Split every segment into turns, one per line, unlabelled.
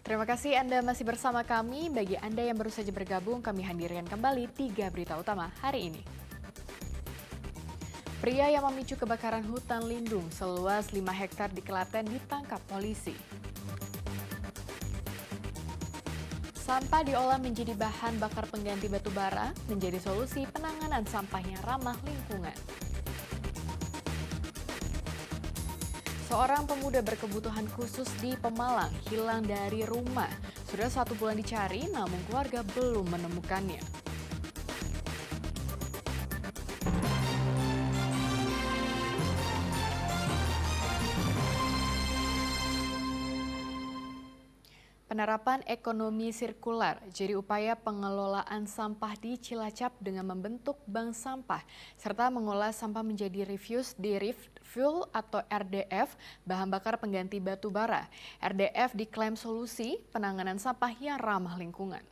Terima kasih Anda masih bersama kami. Bagi Anda yang baru saja bergabung, kami hadirkan kembali 3 berita utama hari ini. Pria yang memicu kebakaran hutan lindung seluas 5 hektar di Klaten ditangkap polisi. Sampah diolah menjadi bahan bakar pengganti batu bara, menjadi solusi penanganan sampah yang ramah lingkungan. Seorang pemuda berkebutuhan khusus di Pemalang hilang dari rumah. Sudah 1 bulan dicari, namun keluarga belum menemukannya. Penerapan ekonomi sirkular jadi upaya pengelolaan sampah di Cilacap dengan membentuk bank sampah serta mengolah sampah menjadi refuse derived fuel atau RDF, bahan bakar pengganti batu bara. RDF diklaim solusi penanganan sampah yang ramah lingkungan.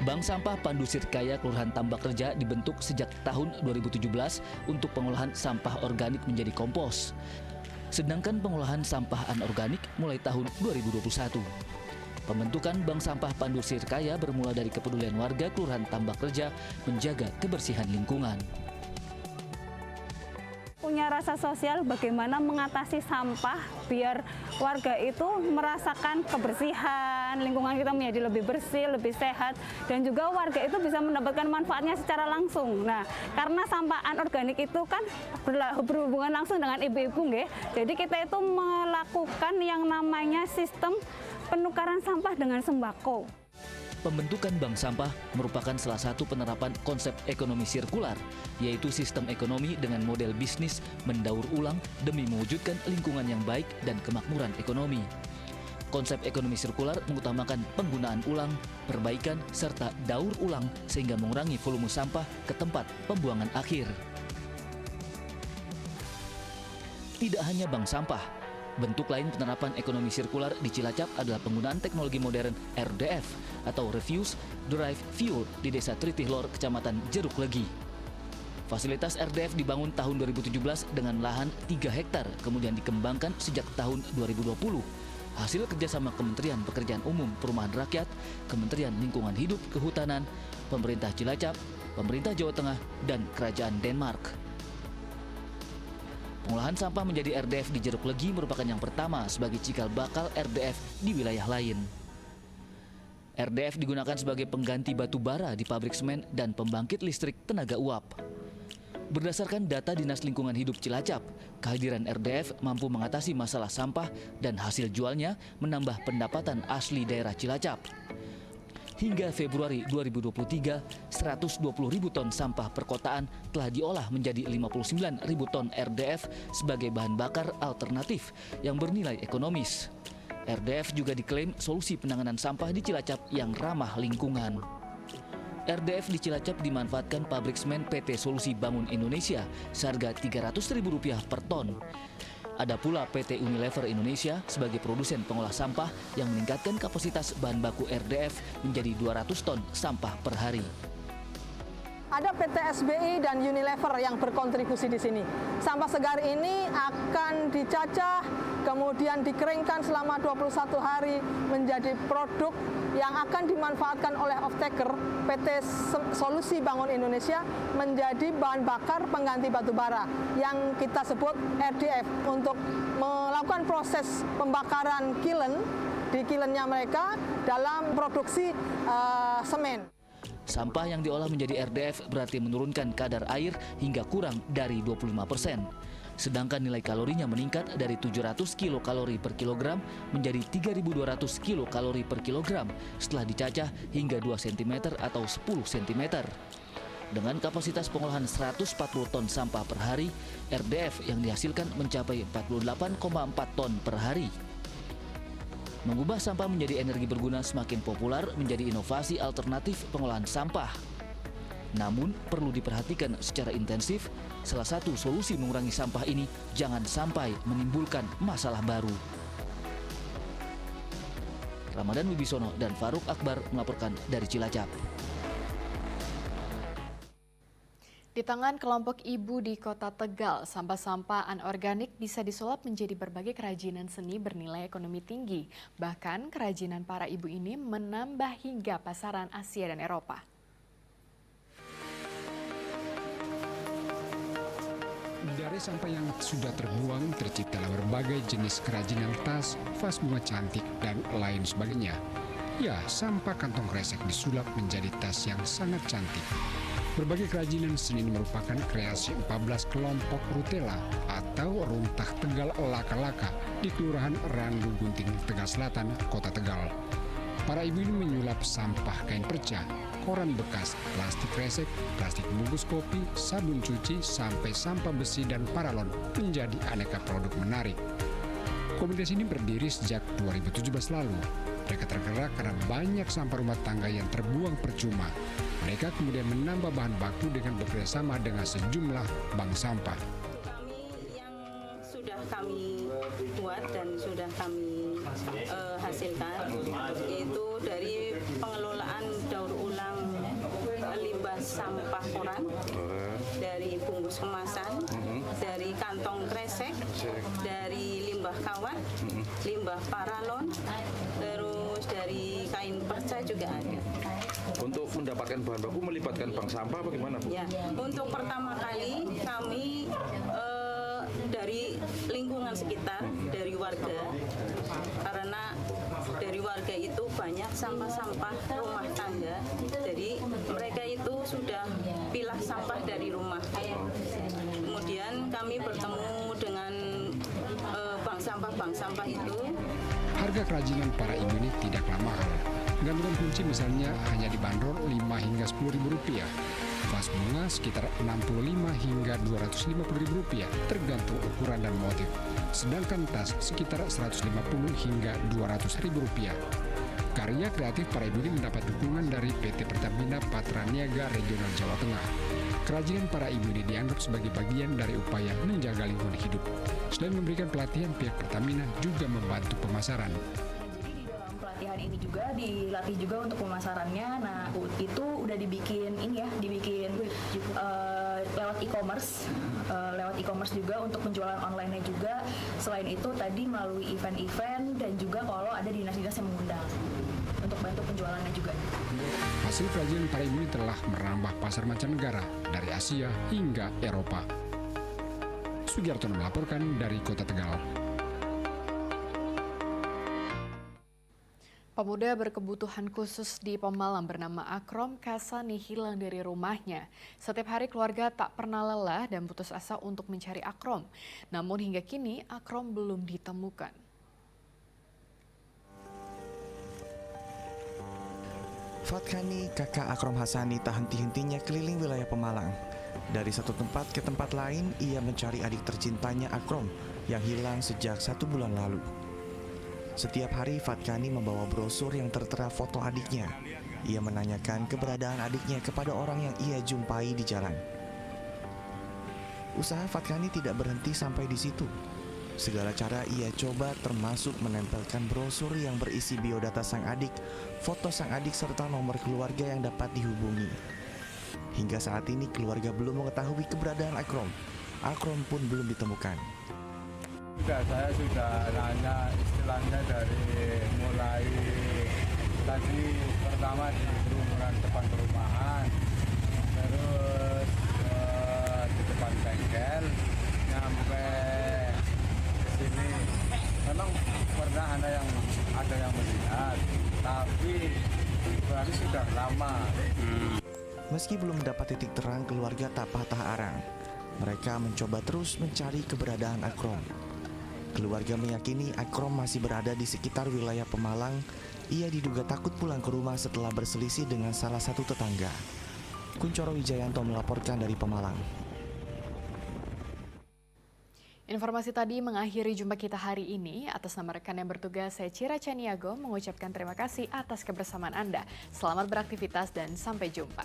Bank Sampah Pandu Sirkaya Kelurahan Tambak Reja dibentuk sejak tahun 2017 untuk pengolahan sampah organik menjadi kompos. Sedangkan pengolahan sampah anorganik mulai tahun 2021. Pembentukan Bank Sampah Pandu Sirkaya bermula dari kepedulian warga Kelurahan Tambak Reja menjaga kebersihan lingkungan.
Punya rasa sosial bagaimana mengatasi sampah biar warga itu merasakan kebersihan, lingkungan kita menjadi lebih bersih, lebih sehat, dan juga warga itu bisa mendapatkan manfaatnya secara langsung. Nah, karena sampah anorganik itu kan berhubungan langsung dengan ibu-ibu, nggih. Jadi kita itu melakukan yang namanya sistem penukaran sampah dengan sembako.
Pembentukan bank sampah merupakan salah satu penerapan konsep ekonomi sirkular, yaitu sistem ekonomi dengan model bisnis mendaur ulang demi mewujudkan lingkungan yang baik dan kemakmuran ekonomi. Konsep ekonomi sirkular mengutamakan penggunaan ulang, perbaikan, serta daur ulang sehingga mengurangi volume sampah ke tempat pembuangan akhir. Tidak hanya bank sampah, bentuk lain penerapan ekonomi sirkular di Cilacap adalah penggunaan teknologi modern RDF atau Refuse Derived Fuel di Desa Tritihlor, Kecamatan Jeruk Legi. Fasilitas RDF dibangun tahun 2017 dengan lahan 3 hektar, kemudian dikembangkan sejak tahun 2020. Hasil kerjasama Kementerian Pekerjaan Umum Perumahan Rakyat, Kementerian Lingkungan Hidup Kehutanan, Pemerintah Cilacap, Pemerintah Jawa Tengah, dan Kerajaan Denmark. Pengolahan sampah menjadi RDF di Jeruk Legi merupakan yang pertama sebagai cikal bakal RDF di wilayah lain. RDF digunakan sebagai pengganti batu bara di pabrik semen dan pembangkit listrik tenaga uap. Berdasarkan data Dinas Lingkungan Hidup Cilacap, kehadiran RDF mampu mengatasi masalah sampah dan hasil jualnya menambah pendapatan asli daerah Cilacap. Hingga Februari 2023, 120.000 ton sampah perkotaan telah diolah menjadi 59.000 ton RDF sebagai bahan bakar alternatif yang bernilai ekonomis. RDF juga diklaim solusi penanganan sampah di Cilacap yang ramah lingkungan. RDF di Cilacap dimanfaatkan pabrik semen PT Solusi Bangun Indonesia seharga Rp300.000 per ton. Ada pula PT Unilever Indonesia sebagai produsen pengolah sampah yang meningkatkan kapasitas bahan baku RDF menjadi 200 ton sampah per hari.
Ada PT SBI dan Unilever yang berkontribusi di sini. Sampah segar ini akan dicacah, kemudian dikeringkan selama 21 hari menjadi produk yang akan dimanfaatkan oleh off-taker PT Solusi Bangun Indonesia menjadi bahan bakar pengganti batu bara yang kita sebut RDF untuk melakukan proses pembakaran kiln di kilnnya mereka dalam produksi semen.
Sampah yang diolah menjadi RDF berarti menurunkan kadar air hingga kurang dari 25%. Sedangkan nilai kalorinya meningkat dari 700 kilokalori per kilogram menjadi 3.200 kilokalori per kilogram setelah dicacah hingga 2 cm atau 10 cm. Dengan kapasitas pengolahan 140 ton sampah per hari, RDF yang dihasilkan mencapai 48,4 ton per hari. Mengubah sampah menjadi energi berguna semakin populer menjadi inovasi alternatif pengolahan sampah. Namun, perlu diperhatikan secara intensif, salah satu solusi mengurangi sampah ini jangan sampai menimbulkan masalah baru. Ramadan Wibisono dan Faruk Akbar melaporkan dari Cilacap.
Di tangan kelompok ibu di Kota Tegal, sampah-sampah anorganik bisa disulap menjadi berbagai kerajinan seni bernilai ekonomi tinggi. Bahkan kerajinan para ibu ini menambah hingga pasaran Asia dan Eropa.
Dari sampah yang sudah terbuang, terciptalah berbagai jenis kerajinan tas, vas bunga cantik, dan lain sebagainya. Ya, sampah kantong kresek disulap menjadi tas yang sangat cantik. Berbagai kerajinan seni ini merupakan kreasi 14 kelompok rutela atau runtah Tegal Laka-Laka di Kelurahan Randu Gunting, Tegal Selatan, Kota Tegal. Para ibu ini menyulap sampah kain perca, koran bekas, plastik kresek, plastik bungkus kopi, sabun cuci, sampai sampah besi dan paralon menjadi aneka produk menarik. Komunitas ini berdiri sejak 2017 lalu. Mereka tergerak karena banyak sampah rumah tangga yang terbuang percuma. Mereka kemudian menambah bahan baku dengan bekerjasama dengan sejumlah bank sampah.
Kami yang sudah kami buat dan sudah kami hasilkan yaitu dari pengelolaan daur ulang limbah sampah koran, dari bungkus kemasan, dari kantong kresek, dari limbah kawat, limbah paralon, terus dari kain perca juga ada.
Untuk mendapatkan bahan baku melibatkan bank sampah bagaimana, Bu?
Ya, untuk pertama kali kami dari lingkungan sekitar, dari warga, karena dari warga itu banyak sampah-sampah rumah tangga, jadi mereka itu sudah pilah sampah dari rumah. Kemudian kami bertemu dengan bank sampah itu.
Harga kerajinan para ibu ini tidaklah mahal. Gantungan kunci misalnya hanya dibanderol 5 hingga 10 ribu rupiah. Vas bunga sekitar 65 hingga 250 ribu rupiah tergantung ukuran dan motif. Sedangkan tas sekitar 150 hingga 200 ribu rupiah. Karya kreatif para ibu ini mendapat dukungan dari PT Pertamina Patra Niaga Regional Jawa Tengah. Kerajinan para ibu ini dianggap sebagai bagian dari upaya menjaga lingkungan hidup. Selain memberikan pelatihan, pihak Pertamina juga membantu pemasaran.
Pelatihan ini juga dilatih juga untuk pemasarannya. Nah, itu udah dibikin lewat e-commerce, juga untuk penjualan online-nya juga. Selain itu tadi melalui event-event dan juga kalau ada dinas-dinas yang mengundang untuk bantu penjualannya juga.
Hasil kerajinan para ibu ini telah merambah pasar mancanegara dari Asia hingga Eropa. Sugiartono melaporkan dari Kota Tegal.
Pemuda berkebutuhan khusus di Pemalang bernama Akrom Kasani hilang dari rumahnya. Setiap hari keluarga tak pernah lelah dan putus asa untuk mencari Akrom. Namun hingga kini Akrom belum ditemukan.
Fatkani, kakak Akrom Hasani, tak henti-hentinya keliling wilayah Pemalang. Dari satu tempat ke tempat lain, ia mencari adik tercintanya Akrom yang hilang sejak 1 bulan lalu. Setiap hari Fatkani membawa brosur yang tertera foto adiknya. Ia menanyakan keberadaan adiknya kepada orang yang ia jumpai di jalan. Usaha Fatkani tidak berhenti sampai di situ. Segala cara ia coba termasuk menempelkan brosur yang berisi biodata sang adik, foto sang adik serta nomor keluarga yang dapat dihubungi. Hingga saat ini keluarga belum mengetahui keberadaan Akrom. Akrom pun belum ditemukan.
Saya sudah nanya istilahnya dari mulai tadi pertama di kerumunan depan perumahan, terus di depan bengkel, nyampe sini. Memang pernah ada yang melihat, tapi berarti sudah lama.
Meski belum mendapat titik terang, keluarga tak patah arang. Mereka mencoba terus mencari keberadaan Akrom. Keluarga meyakini Akrom masih berada di sekitar wilayah Pemalang. Ia diduga takut pulang ke rumah setelah berselisih dengan salah satu tetangga. Kuncoro Wijayanto melaporkan dari Pemalang.
Informasi tadi mengakhiri jumpa kita hari ini. Atas nama rekan yang bertugas, saya Cira Caniago mengucapkan terima kasih atas kebersamaan Anda. Selamat beraktivitas dan sampai jumpa.